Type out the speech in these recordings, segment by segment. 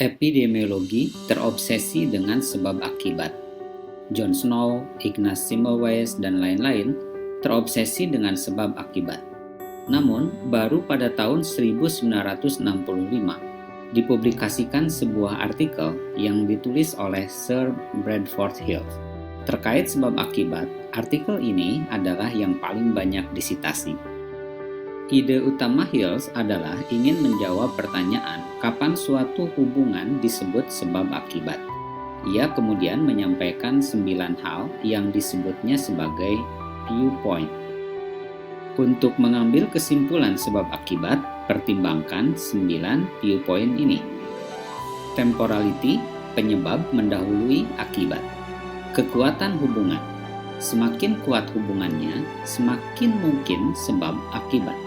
Epidemiologi terobsesi dengan sebab akibat. John Snow, Ignaz Semmelweis, dan lain-lain terobsesi dengan sebab akibat. Namun, baru pada tahun 1965 dipublikasikan sebuah artikel yang ditulis oleh Sir Bradford Hill. Terkait sebab akibat, artikel ini adalah yang paling banyak disitasi. Ide utama Hills adalah ingin menjawab pertanyaan kapan suatu hubungan disebut sebab akibat. Ia kemudian menyampaikan 9 hal yang disebutnya sebagai viewpoint. Untuk mengambil kesimpulan sebab akibat, pertimbangkan 9 viewpoint ini. Temporality, penyebab mendahului akibat. Kekuatan hubungan. Semakin kuat hubungannya, semakin mungkin sebab akibat.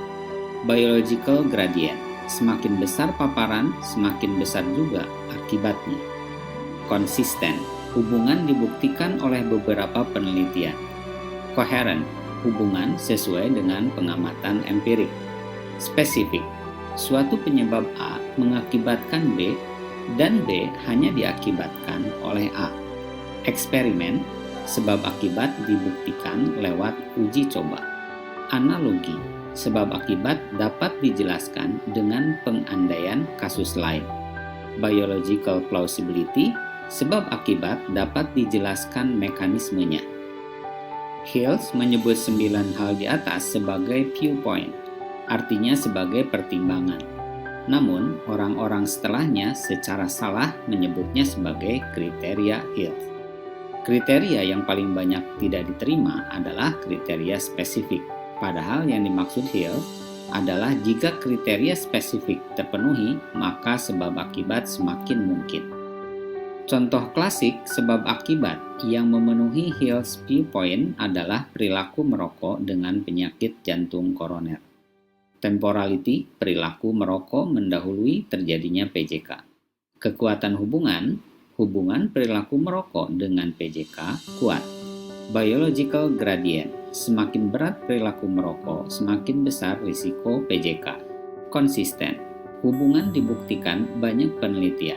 Biological gradient. Semakin besar paparan, semakin besar juga akibatnya. Konsisten. Hubungan dibuktikan oleh beberapa penelitian. Coherent. Hubungan sesuai dengan pengamatan empirik. Spesifik. Suatu penyebab A mengakibatkan B dan B hanya diakibatkan oleh A. Eksperimen. Sebab akibat dibuktikan lewat uji coba. Analogi. Sebab akibat dapat dijelaskan dengan pengandaian kasus lain. Biological plausibility, sebab akibat dapat dijelaskan mekanismenya. Hills menyebut 9 hal di atas sebagai viewpoint, artinya sebagai pertimbangan. Namun, orang-orang setelahnya secara salah menyebutnya sebagai kriteria Hills. Kriteria yang paling banyak tidak diterima adalah kriteria spesifik. Padahal yang dimaksud Hills adalah jika kriteria spesifik terpenuhi, maka sebab akibat semakin mungkin. Contoh klasik sebab akibat yang memenuhi Hills viewpoint adalah perilaku merokok dengan penyakit jantung koroner. Temporality, perilaku merokok mendahului terjadinya PJK. Kekuatan hubungan perilaku merokok dengan PJK kuat. Biological gradient, semakin berat perilaku merokok, semakin besar risiko PJK. Konsisten, hubungan dibuktikan banyak penelitian.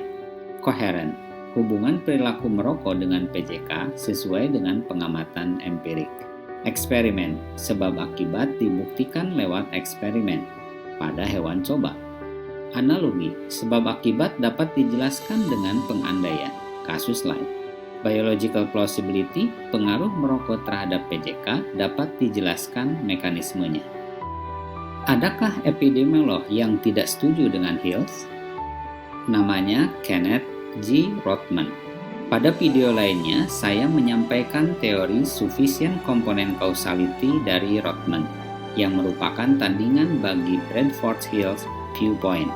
Coherent, hubungan perilaku merokok dengan PJK sesuai dengan pengamatan empirik. Eksperimen, sebab akibat dibuktikan lewat eksperimen pada hewan coba. Analogi, sebab akibat dapat dijelaskan dengan pengandaian kasus lain. Biological plausibility, pengaruh merokok terhadap PJK dapat dijelaskan mekanismenya. Adakah epidemiolog yang tidak setuju dengan Hills? Namanya Kenneth G. Rothman. Pada video lainnya, saya menyampaikan teori sufficient component causality dari Rothman, yang merupakan tandingan bagi Bradford Hills viewpoint.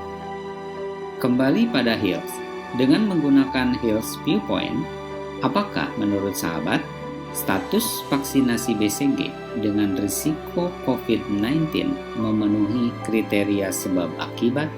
Kembali pada Hills, dengan menggunakan Hills viewpoint, apakah menurut sahabat, status vaksinasi BCG dengan risiko COVID-19 memenuhi kriteria sebab akibat?